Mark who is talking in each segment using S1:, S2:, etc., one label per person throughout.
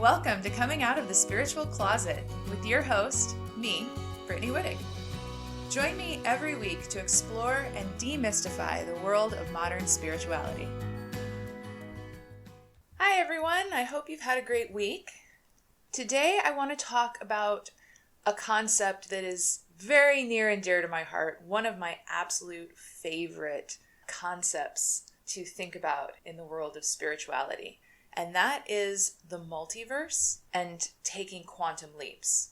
S1: Welcome to Coming Out of the Spiritual Closet with your host, me, Brittany Wittig. Join me every week to explore and demystify the world of modern spirituality. Hi everyone, I hope you've had a great week. Today I want to talk about a concept that is very near and dear to my heart, one of my absolute favorite concepts to think about in the world of spirituality. And that is the multiverse and taking quantum leaps.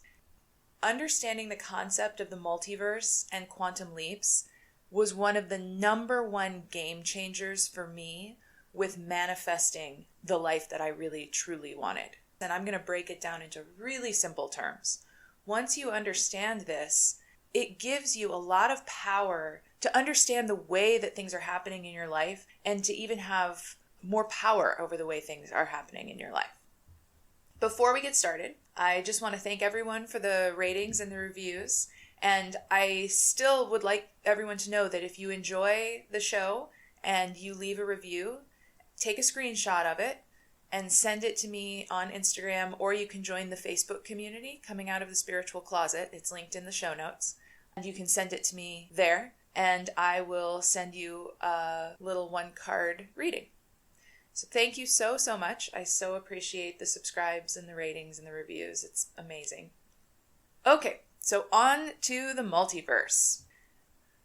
S1: Understanding the concept of the multiverse and quantum leaps was one of the number one game changers for me with manifesting the life that I really truly wanted. And I'm going to break it down into really simple terms. Once you understand this, it gives you a lot of power to understand the way that things are happening in your life and to even have more power over the way things are happening in your life. Before we get started, I just want to thank everyone for the ratings and the reviews. And I still would like everyone to know that if you enjoy the show and you leave a review, take a screenshot of it and send it to me on Instagram, or you can join the Facebook community, Coming Out of the Spiritual Closet. It's linked in the show notes. And you can send it to me there, and I will send you a little one-card reading. So thank you so much. I so appreciate the subscribes and the ratings and the reviews. It's amazing. Okay, so on to the multiverse.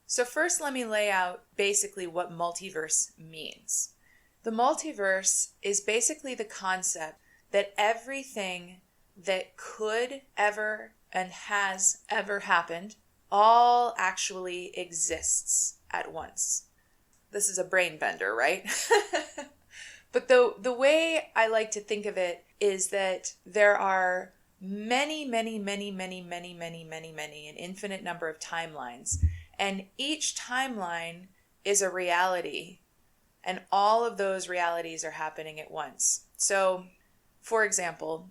S1: So first let me lay out basically what multiverse means. The multiverse is basically the concept that everything that could ever and has ever happened all actually exists at once. This is a brain bender, right? But the way I like to think of it is that there are many, an infinite number of timelines. And each timeline is a reality. And all of those realities are happening at once. So, for example,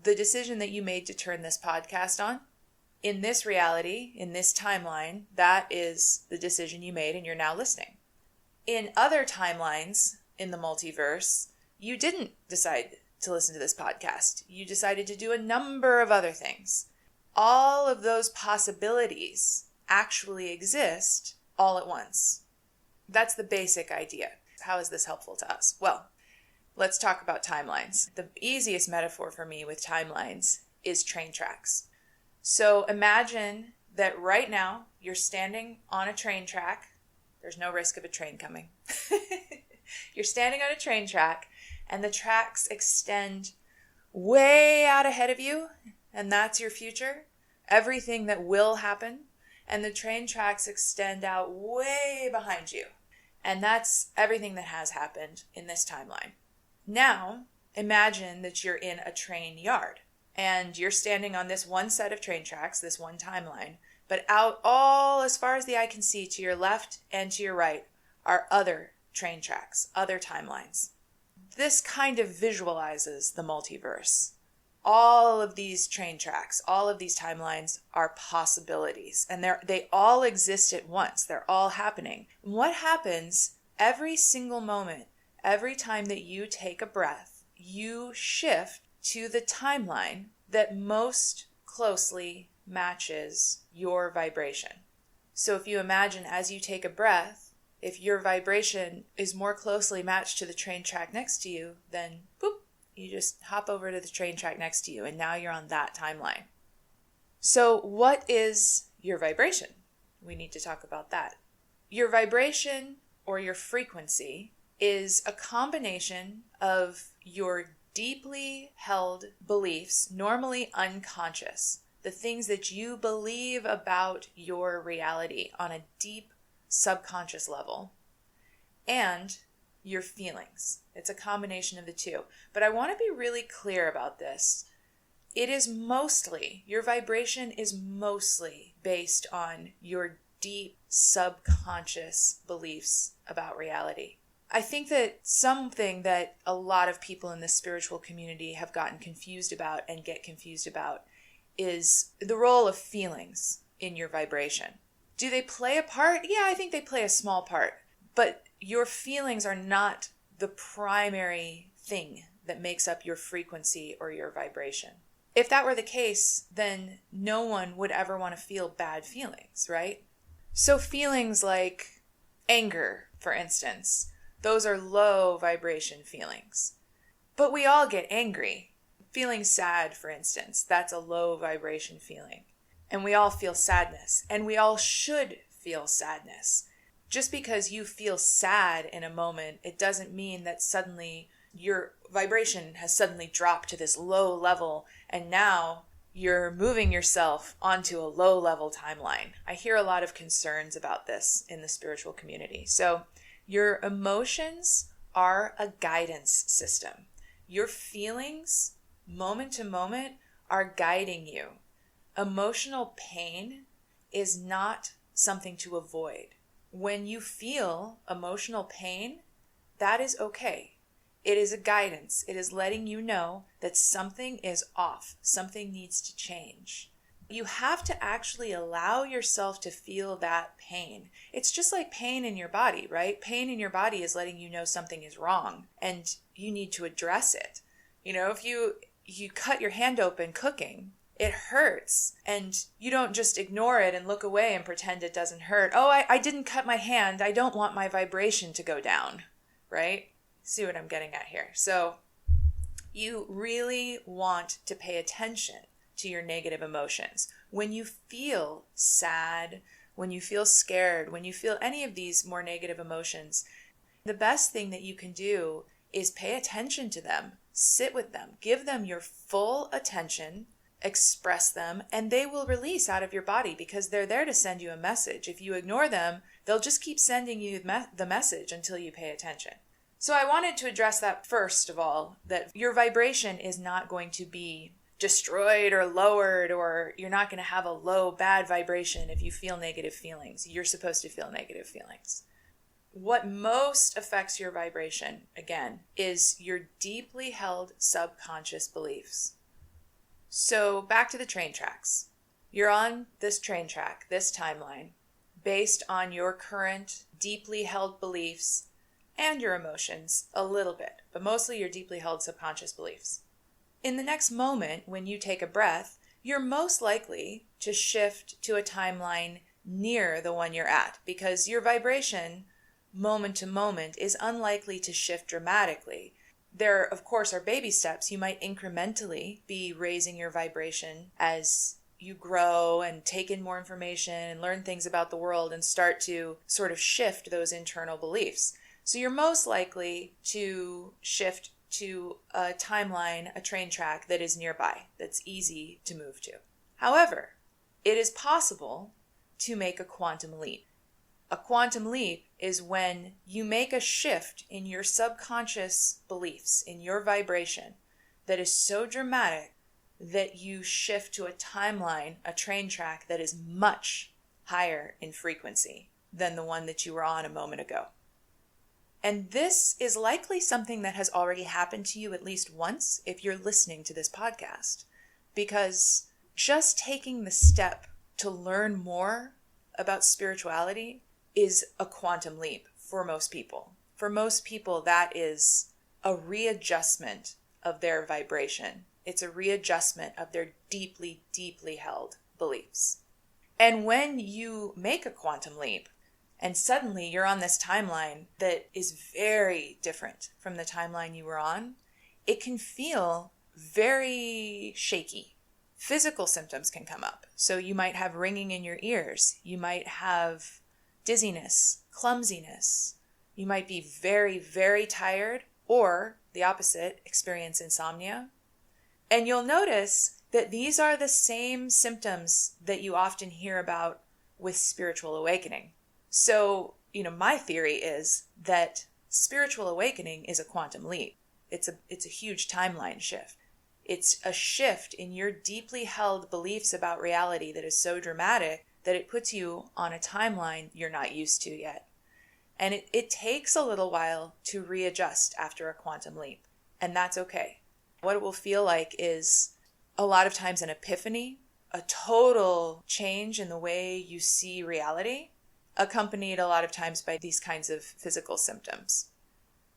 S1: the decision that you made to turn this podcast on, in this reality, in this timeline, that is the decision you made and you're now listening. In other timelines, in the multiverse, you didn't decide to listen to this podcast. You decided to do a number of other things. All of those possibilities actually exist all at once. That's the basic idea. How is this helpful to us? Well, let's talk about timelines. The easiest metaphor for me with timelines is train tracks. So imagine that right now you're standing on a train track. There's no risk of a train coming. You're standing on a train track, and the tracks extend way out ahead of you, and that's your future, everything that will happen, and the train tracks extend out way behind you, and that's everything that has happened in this timeline. Now, imagine that you're in a train yard, and you're standing on this one set of train tracks, this one timeline, but out all as far as the eye can see to your left and to your right are other train tracks, other timelines. This kind of visualizes the multiverse. All of these train tracks, all of these timelines are possibilities, and they all exist at once. They're all happening. And what happens every single moment, every time that you take a breath, you shift to the timeline that most closely matches your vibration. So if you imagine as you take a breath, if your vibration is more closely matched to the train track next to you, then boop, you just hop over to the train track next to you, and now you're on that timeline. So what is your vibration? We need to talk about that. Your vibration, or your frequency, is a combination of your deeply held beliefs, normally unconscious, the things that you believe about your reality on a deep subconscious level, and your feelings. It's a combination of the two. But I want to be really clear about this. Your vibration is mostly based on your deep subconscious beliefs about reality. I think that something that a lot of people in the spiritual community have gotten confused about and get confused about is the role of feelings in your vibration. Do they play a part? Yeah, I think they play a small part. But your feelings are not the primary thing that makes up your frequency or your vibration. If that were the case, then no one would ever want to feel bad feelings, right? So feelings like anger, for instance, those are low vibration feelings. But we all get angry. Feeling sad, for instance, that's a low vibration feeling. And we all feel sadness, and we all should feel sadness. Just because you feel sad in a moment, it doesn't mean that suddenly your vibration has suddenly dropped to this low level and now you're moving yourself onto a low level timeline. I hear a lot of concerns about this in the spiritual community. So your emotions are a guidance system. Your feelings, moment to moment, are guiding you. Emotional pain is not something to avoid. When you feel emotional pain, that is okay. It is a guidance. It is letting you know that something is off. Something needs to change. You have to actually allow yourself to feel that pain. It's just like pain in your body, right? Pain in your body is letting you know something is wrong and you need to address it. You know, if you cut your hand open cooking, it hurts, and you don't just ignore it and look away and pretend it doesn't hurt. Oh, I didn't cut my hand. I don't want my vibration to go down, right? See what I'm getting at here? So you really want to pay attention to your negative emotions. When you feel sad, when you feel scared, when you feel any of these more negative emotions, the best thing that you can do is pay attention to them, sit with them, give them your full attention, express them, and they will release out of your body because they're there to send you a message. If you ignore them, they'll just keep sending you the message until you pay attention. So I wanted to address that first of all, that your vibration is not going to be destroyed or lowered, or you're not going to have a low, bad vibration if you feel negative feelings. You're supposed to feel negative feelings. What most affects your vibration, again, is your deeply held subconscious beliefs. So back to the train tracks. You're on this train track, this timeline, based on your current deeply held beliefs and your emotions a little bit, but mostly your deeply held subconscious beliefs. In the next moment, when you take a breath, you're most likely to shift to a timeline near the one you're at because your vibration, moment to moment, is unlikely to shift dramatically. There, of course, are baby steps. You might incrementally be raising your vibration as you grow and take in more information and learn things about the world and start to sort of shift those internal beliefs. So you're most likely to shift to a timeline, a train track that is nearby, that's easy to move to. However, it is possible to make a quantum leap. A quantum leap is when you make a shift in your subconscious beliefs, in your vibration, that is so dramatic that you shift to a timeline, a train track that is much higher in frequency than the one that you were on a moment ago. And this is likely something that has already happened to you at least once if you're listening to this podcast, because just taking the step to learn more about spirituality is a quantum leap for most people. For most people, that is a readjustment of their vibration. It's a readjustment of their deeply, deeply held beliefs. And when you make a quantum leap, and suddenly you're on this timeline that is very different from the timeline you were on, it can feel very shaky. Physical symptoms can come up. So you might have ringing in your ears. You might have dizziness, clumsiness. You might be very, very tired, or the opposite, experience insomnia. And you'll notice that these are the same symptoms that you often hear about with spiritual awakening. So, my theory is that spiritual awakening is a quantum leap. It's a huge timeline shift. It's a shift in your deeply held beliefs about reality that is so dramatic that it puts you on a timeline you're not used to yet. And it takes a little while to readjust after a quantum leap. And that's okay. What it will feel like is a lot of times an epiphany, a total change in the way you see reality, accompanied a lot of times by these kinds of physical symptoms.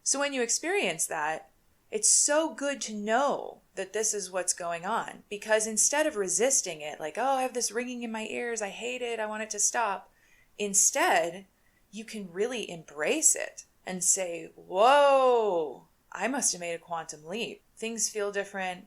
S1: So when you experience that, It's so good to know that this is what's going on, because instead of resisting it, like, oh, I have this ringing in my ears, I hate it, I want it to stop. Instead, you can really embrace it and say, whoa, I must have made a quantum leap. Things feel different.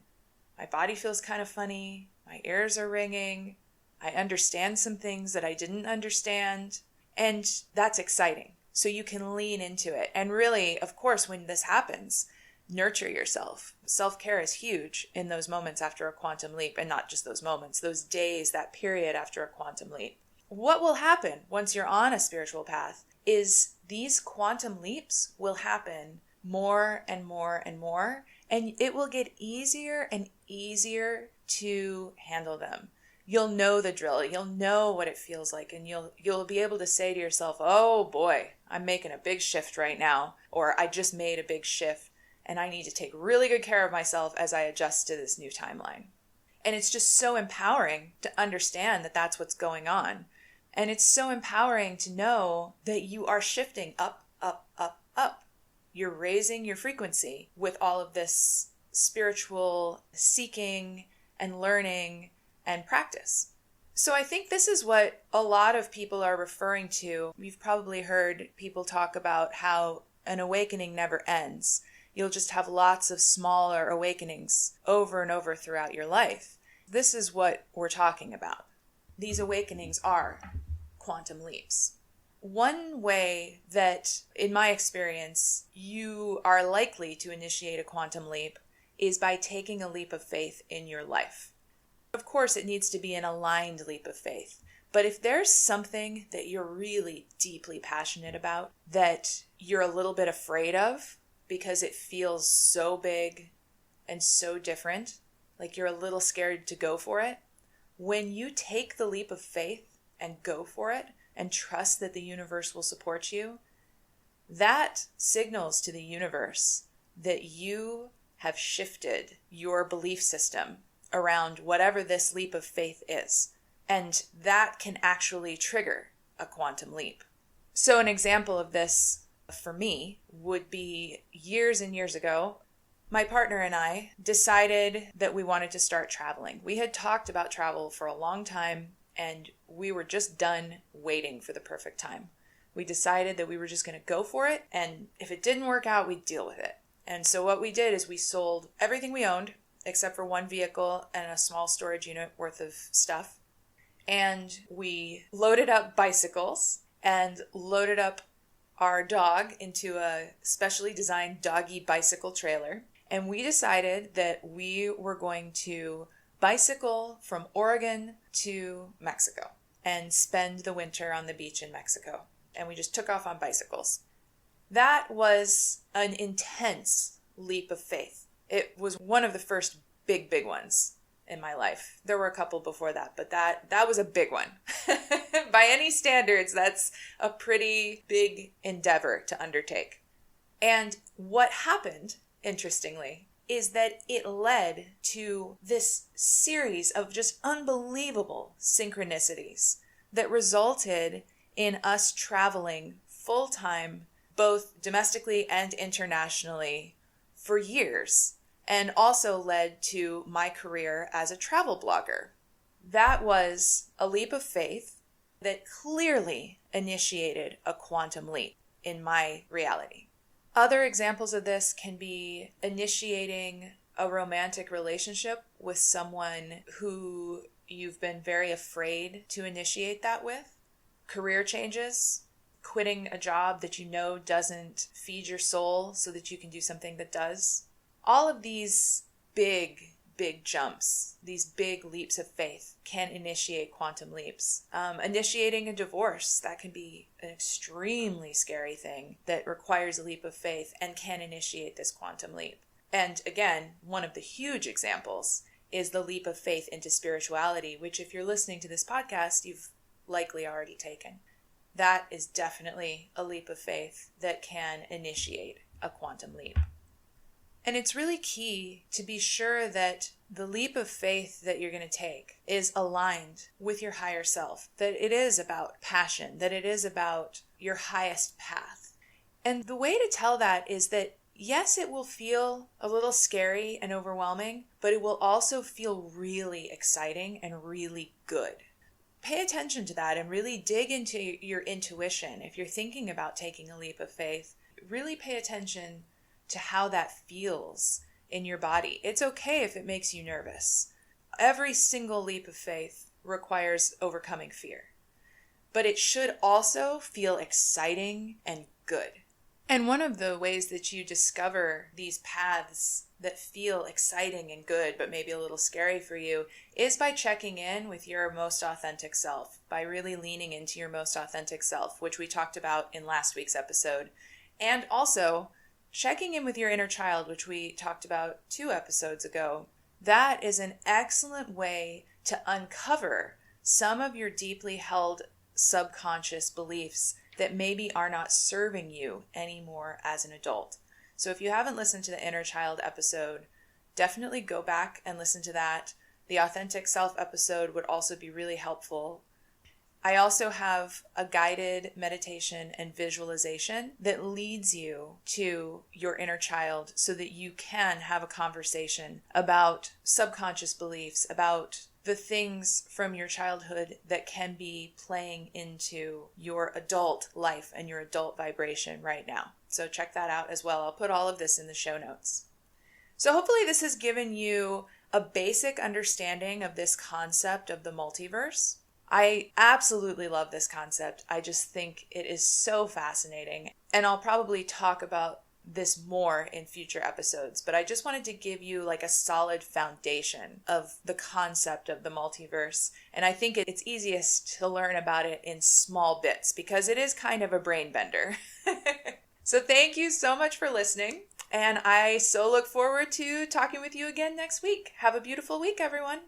S1: My body feels kind of funny. My ears are ringing. I understand some things that I didn't understand. And that's exciting. So you can lean into it. And really, of course, when this happens, nurture yourself. Self-care is huge in those moments after a quantum leap, and not just those moments, those days, that period after a quantum leap. What will happen once you're on a spiritual path is these quantum leaps will happen more and more and more, and it will get easier and easier to handle them. You'll know the drill. You'll know what it feels like, and you'll be able to say to yourself, oh boy, I'm making a big shift right now, or I just made a big shift, and I need to take really good care of myself as I adjust to this new timeline. And it's just so empowering to understand that that's what's going on. And it's so empowering to know that you are shifting up, up, up, up. You're raising your frequency with all of this spiritual seeking and learning and practice. So I think this is what a lot of people are referring to. You've probably heard people talk about how an awakening never ends. You'll just have lots of smaller awakenings over and over throughout your life. This is what we're talking about. These awakenings are quantum leaps. One way that, in my experience, you are likely to initiate a quantum leap is by taking a leap of faith in your life. Of course, it needs to be an aligned leap of faith. But if there's something that you're really deeply passionate about, that you're a little bit afraid of because it feels so big and so different, like you're a little scared to go for it, when you take the leap of faith and go for it and trust that the universe will support you, that signals to the universe that you have shifted your belief system around whatever this leap of faith is. And that can actually trigger a quantum leap. So an example of this for me would be years and years ago, my partner and I decided that we wanted to start traveling. We had talked about travel for a long time, and we were just done waiting for the perfect time. We decided that we were just going to go for it, and if it didn't work out, we'd deal with it. And so what we did is we sold everything we owned, except for one vehicle and a small storage unit worth of stuff. And we loaded up bicycles and loaded up our dog into a specially designed doggy bicycle trailer. And we decided that we were going to bicycle from Oregon to Mexico and spend the winter on the beach in Mexico. And we just took off on bicycles. That was an intense leap of faith. It was one of the first big ones in my life. There were a couple before that, but that was a big one. By any standards, that's a pretty big endeavor to undertake. And what happened, interestingly, is that it led to this series of just unbelievable synchronicities that resulted in us traveling full-time, both domestically and internationally, for years, and also led to my career as a travel blogger. That was a leap of faith that clearly initiated a quantum leap in my reality. Other examples of this can be initiating a romantic relationship with someone who you've been very afraid to initiate that with, career changes, quitting a job that you know doesn't feed your soul so that you can do something that does. All of these big jumps, these big leaps of faith can initiate quantum leaps. Initiating a divorce, that can be an extremely scary thing that requires a leap of faith and can initiate this quantum leap. And again, one of the huge examples is the leap of faith into spirituality, which if you're listening to this podcast, you've likely already taken. That is definitely a leap of faith that can initiate a quantum leap. And it's really key to be sure that the leap of faith that you're going to take is aligned with your higher self, that it is about passion, that it is about your highest path. And the way to tell that is that yes, it will feel a little scary and overwhelming, but it will also feel really exciting and really good. Pay attention to that and really dig into your intuition. If you're thinking about taking a leap of faith, really pay attention to how that feels in your body. It's okay if it makes you nervous. Every single leap of faith requires overcoming fear, but it should also feel exciting and good. And one of the ways that you discover these paths that feel exciting and good, but maybe a little scary for you, is by checking in with your most authentic self, by really leaning into your most authentic self, which we talked about in last week's episode. And also checking in with your inner child, which we talked about 2 episodes ago. That is an excellent way to uncover some of your deeply held subconscious beliefs that maybe are not serving you anymore as an adult. So if you haven't listened to the inner child episode, definitely go back and listen to that. The authentic self episode would also be really helpful. I also have a guided meditation and visualization that leads you to your inner child so that you can have a conversation about subconscious beliefs, about the things from your childhood that can be playing into your adult life and your adult vibration right now. So check that out as well. I'll put all of this in the show notes. So hopefully this has given you a basic understanding of this concept of the multiverse. I absolutely love this concept. I just think it is so fascinating. And I'll probably talk about this more in future episodes, but I just wanted to give you like a solid foundation of the concept of the multiverse. And I think it's easiest to learn about it in small bits because it is kind of a brain bender. So thank you so much for listening. And I so look forward to talking with you again next week. Have a beautiful week, everyone.